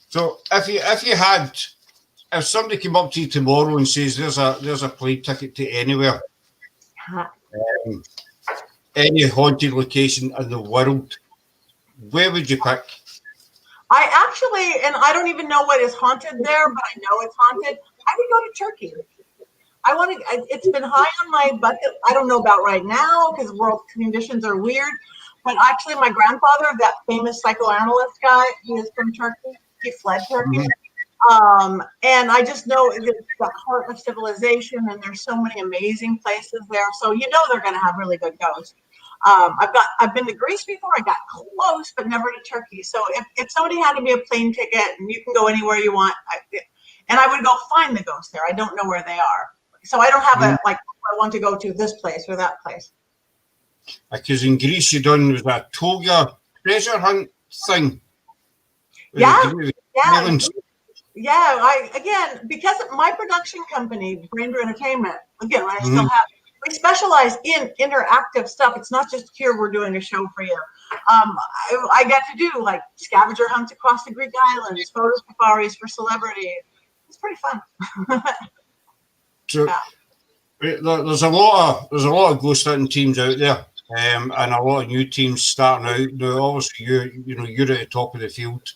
B: So if somebody came up to you tomorrow and says there's a plane ticket to anywhere. Any haunted location in the world, where would you pick?
C: I actually, and I don't even know what is haunted there, but I know it's haunted. I would go to Turkey. It's been high on my bucket. I don't know about right now because world conditions are weird. But actually, my grandfather, that famous psychoanalyst guy, he is from Turkey. He fled Turkey. And I just know it's the heart of civilization, and there's so many amazing places there. So they're going to have really good ghosts. I've been to Greece before. I got close, but never to Turkey. So if somebody had to be a plane ticket and you can go anywhere you want, I would go find the ghosts there. I don't know where they are. So I don't have I want to go to this place or that place.
B: Because in Greece you done was that toga treasure hunt thing.
C: Yeah. Because my production company, Braindew Entertainment, again, I still have, we specialize in interactive stuff. It's not just here we're doing a show for you. I get to do like scavenger hunts across the Greek islands, photo safaris for celebrity. It's pretty fun.
B: So there's a lot of ghost hunting teams out there, and a lot of new teams starting out. Now, obviously, you're at the top of the field,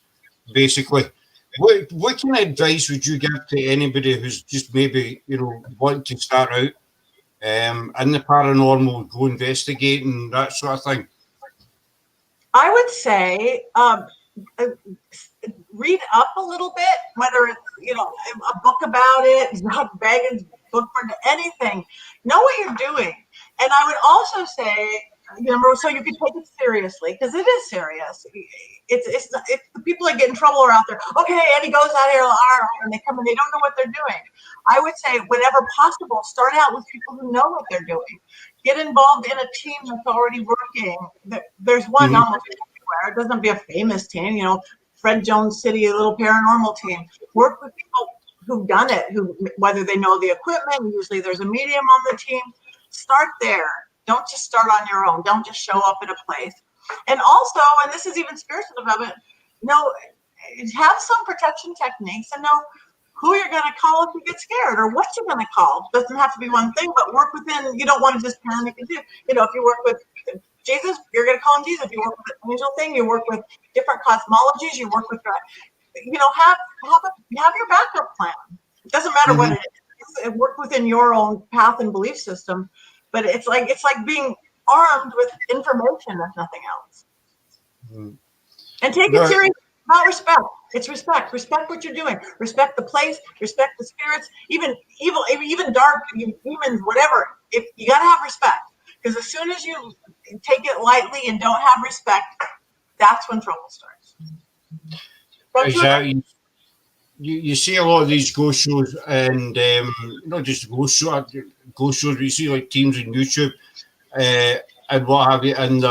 B: basically. What kind of advice would you give to anybody who's just maybe wanting to start out in the paranormal, go investigating, that sort of thing?
C: I would say read up a little bit, whether it's a book about it, Doug Baggins' book for anything. Know what you're doing, and I would also say, so you can take it seriously, because it is serious. It's the people that get in trouble are out there. Okay, Eddie goes out here, and they come and they don't know what they're doing. I would say, whenever possible, start out with people who know what they're doing. Get involved in a team that's already working. There's one almost everywhere. It doesn't be a famous team, Fred Jones City, a little paranormal team. Work with people who've done it, whether they know the equipment. Usually there's a medium on the team. Start there. Don't just start on your own. Don't just show up at a place. And also, and this is even spiritual development, have some protection techniques and know who you're going to call if you get scared or what you're going to call. Doesn't have to be one thing, but work within. You don't want to just panic and do. If you work with Jesus, you're going to call him Jesus. If you work with an angel thing, you work with different cosmologies. You work with, have your backup plan. It doesn't matter what it is. Work within your own path and belief system. But it's like being armed with information, if nothing else. And take it seriously. About respect. It's respect. Respect what you're doing. Respect the place. Respect the spirits. Even evil, even dark demons, whatever. If you gotta have respect, because as soon as you take it lightly and don't have respect, that's when trouble starts.
B: Exactly. You see a lot of these ghost shows, and not just ghost shows. You see like teams on YouTube and what have you, and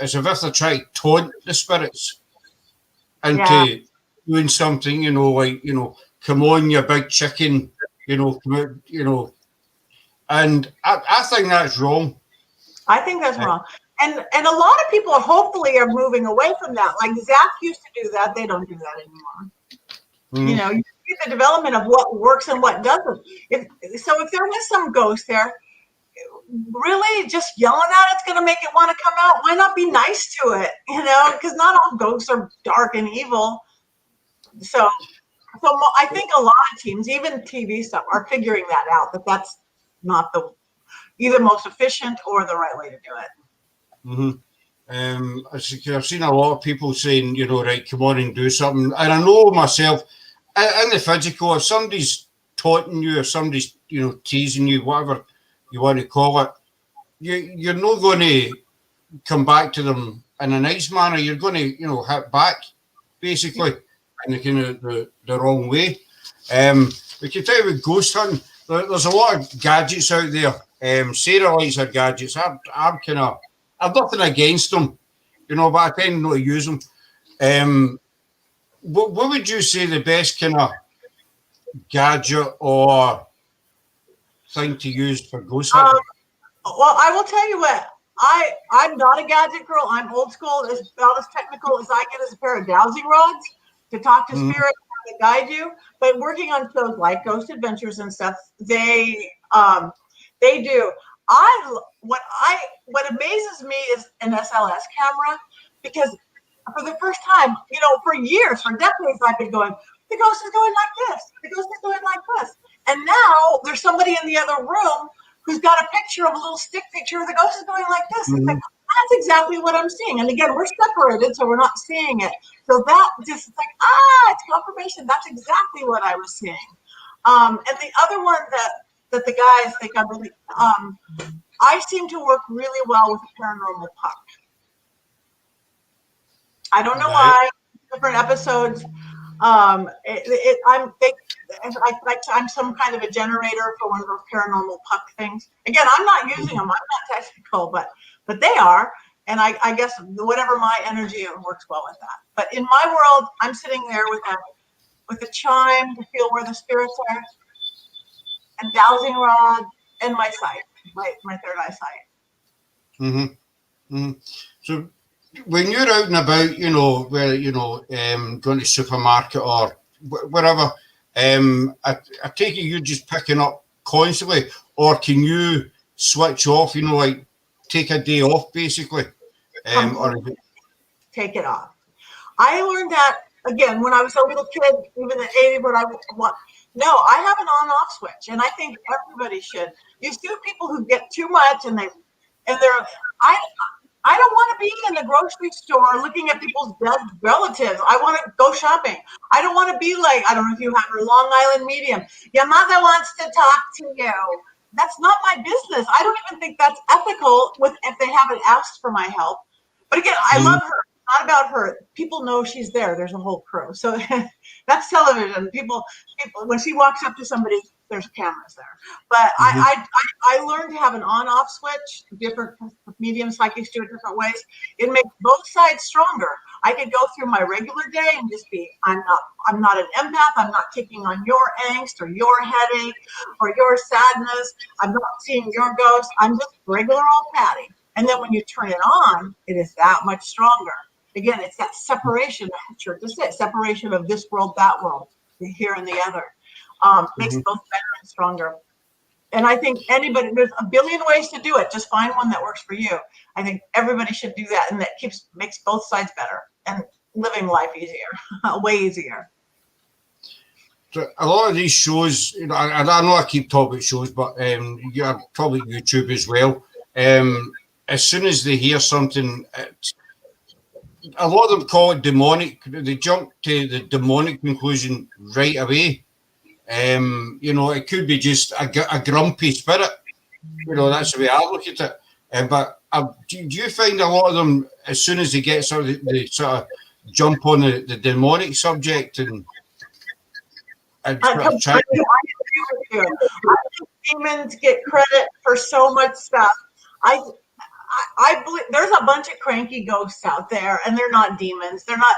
B: as if they're trying to taunt the spirits into doing something, like, come on, you big chicken, come out, and I think that's wrong.
C: I think that's wrong. And a lot of people hopefully are moving away from that. Like Zach used to do that. They don't do that anymore. You see the development of what works and what doesn't. So if there was some ghost there, really just yelling at it's going to make it want to come out. Why not be nice to it? Because not all ghosts are dark and evil. So I think a lot of teams, even TV stuff, are figuring that out, that's not the either most efficient or the right way to do it.
B: I've seen a lot of people saying, right, come on and do something. And I know myself, in the physical, if somebody's taunting you, or somebody's, teasing you, whatever you want to call it, you're not going to come back to them in a nice manner. You're going to, hit back, basically, in the kind of the wrong way. We can tell you with ghost hunting, there's a lot of gadgets out there. Sarah likes her gadgets. I've nothing against them, but I tend not to use them. What would you say the best kind of gadget or thing to use for ghost hunting?
C: Well, I will tell you what. I'm not a gadget girl. I'm old school. As about as technical as I get is a pair of dowsing rods to talk to spirits and to guide you. But working on shows like Ghost Adventures and stuff, they do. What amazes me is an SLS camera, because for the first time, for years, for decades, I've been going, the ghost is going like this. The ghost is going like this. And now there's somebody in the other room who's got a picture of a little stick picture of the ghost is going like this. It's like, that's exactly what I'm seeing. And again, we're separated, so we're not seeing it. So that just, it's like, it's confirmation. That's exactly what I was seeing. And the other one that the guys think I'm really, I seem to work really well with a paranormal puck. I don't know why. Different episodes. I'm some kind of a generator for one of those paranormal puck things. Again, I'm not using them. I'm not technical, but they are. And I guess whatever my energy, it works well with that. But in my world, I'm sitting there with a chime to feel where the spirits are, and dowsing rod, and my sight, my third eye sight.
B: So when you're out and about, where going to supermarket or wherever, I take it you're just picking up constantly, or can you switch off? Like take a day off, basically, or
C: take it off. I learned that again when I was a little kid, even at 80. I have an on-off switch, and I think everybody should. You see people who get too much, and they're. I don't want to be in the grocery store looking at people's dead relatives. I want to go shopping. I don't want to be like, I don't know if you have your Long Island medium. Your mother wants to talk to you. That's not my business. I don't even think that's ethical if they haven't asked for my help. But again, I love her. Not about her. People know she's there. There's a whole crew. So that's television. People, when she walks up to somebody, there's cameras there. But I learned to have an on-off switch. Different medium psychics do it different ways. It makes both sides stronger. I could go through my regular day and just be, I'm not an empath. I'm not taking on your angst or your headache or your sadness. I'm not seeing your ghost. I'm just regular old Patty. And then when you turn it on, it is that much stronger. Again, it's that separation, separation of this world, that world, the here and the other. Makes both better and stronger. And I think there's a billion ways to do it. Just find one that works for you. I think everybody should do that, and that makes both sides better and living life easier, way easier.
B: So a lot of these shows, I know I keep talking about shows, but you're probably YouTube as well. As soon as they hear something, a lot of them call it demonic. They jump to the demonic conclusion right away. It could be just a grumpy spirit. That's the way I look at it. But do you find a lot of them, as soon as they get they sort of jump on the demonic subject and
C: I agree with you. I think demons get credit for so much stuff. I believe there's a bunch of cranky ghosts out there, and they're not demons. They're not.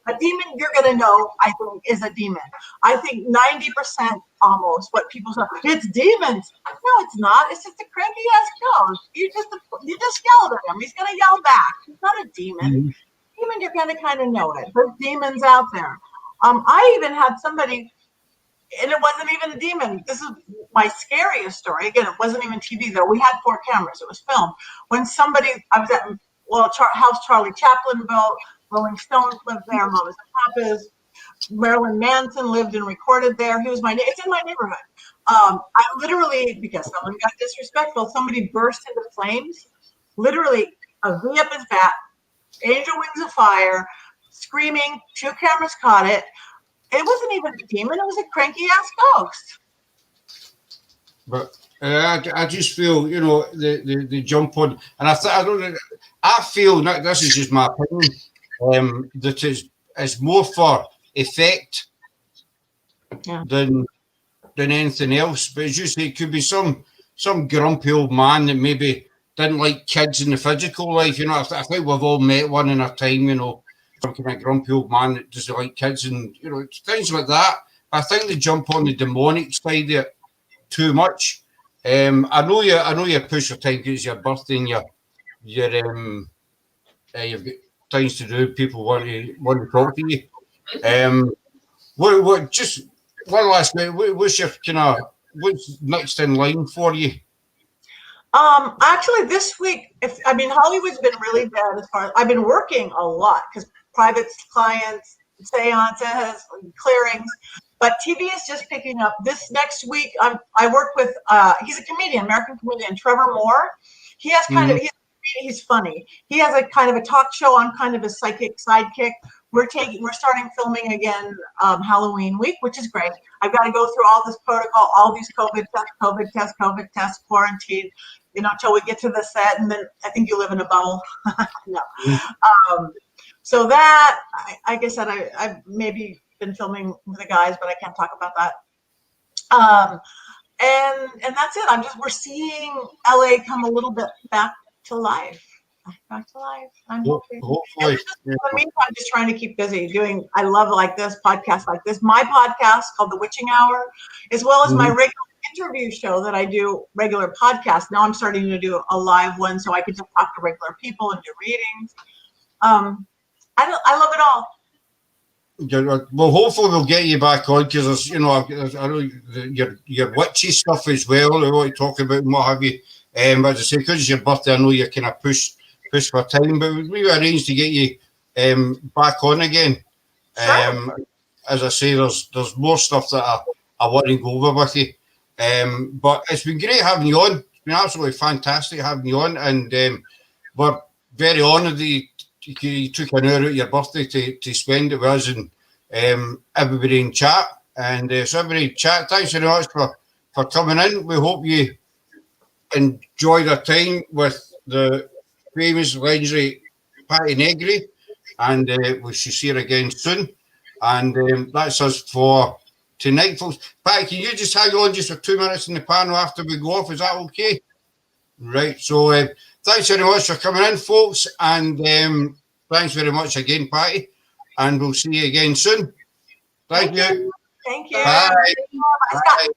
C: A demon, you're gonna know. I think is a demon. I think 90% almost what people say it's demons. No, it's not. It's just a cranky ass ghost. You just yelled at him. He's gonna yell back. He's not a demon. Demon, you're gonna kind of know it. There's demons out there. I even had somebody. And it wasn't even a demon. This is my scariest story. Again, it wasn't even TV though. We had 4 cameras. It was filmed. When I was at house Charlie Chaplin built. Rolling Stones lived there. Mamas and Papas. Marilyn Manson lived and recorded there. It's in my neighborhood. I literally, because someone got disrespectful, somebody burst into flames. Literally, a V up his back, angel wings of fire, screaming. 2 cameras caught it. It wasn't even a demon. It was a cranky ass ghost.
B: But I just feel, the jump on, and I feel that this is just my opinion, that it's more for effect than anything else. But as you say, it could be some grumpy old man that maybe didn't like kids in the physical life. I think we've all met one in our time. Some kind of grumpy old man that doesn't like kids, and things like that. I think they jump on the demonic side of it too much. I know you push your time because it's your birthday and you've got things to do. People want to talk to you. What? Just one last minute. What's next in line for you?
C: Actually, this week, Hollywood's been really bad as far as I've been working a lot because private clients, seances, clearings, but TV is just picking up. This next week, I work with he's a comedian, American comedian, Trevor Moore. He has he's funny. He has a kind of a talk show. I'm kind of a psychic sidekick. We're starting filming again Halloween week, which is great. I've got to go through all this protocol, all these COVID tests, quarantine, until we get to the set, and then I think you live in a bubble. No. So that, like I said, I've maybe been filming with the guys, but I can't talk about that. And that's it. We're seeing LA come a little bit back to life. I'm hoping. Hopefully. In the meantime, I'm just trying to keep busy doing. I love podcasts like this. My podcast called The Witching Hour, as well as my regular interview show that I do, regular podcast. Now I'm starting to do a live one, so I can just talk to regular people and do readings. I love it all.
B: Well, hopefully we'll get you back on because I know your witchy stuff as well. I want to talk about and what have you. But as I say, because it's your birthday, I know you're kind of pushed for time. But we arranged to get you back on again. Sure. As I say, there's more stuff that I want to go over with you. But it's been great having you on. It's been absolutely fantastic having you on, and we're very honoured that you took an hour out of your birthday to spend it with us and everybody in chat. And so everybody in chat, thanks very much for coming in. We hope you enjoyed our time with the famous legendary Patti Negri, and we shall see her again soon. And that's us for tonight, folks. Patti, can you just hang on just for 2 minutes in the panel after we go off? Is that okay? Right. So thanks very much for coming in, folks, and thanks very much again, Patti, and we'll see you again soon. Thank you.
C: Thank you.
B: Bye. Bye.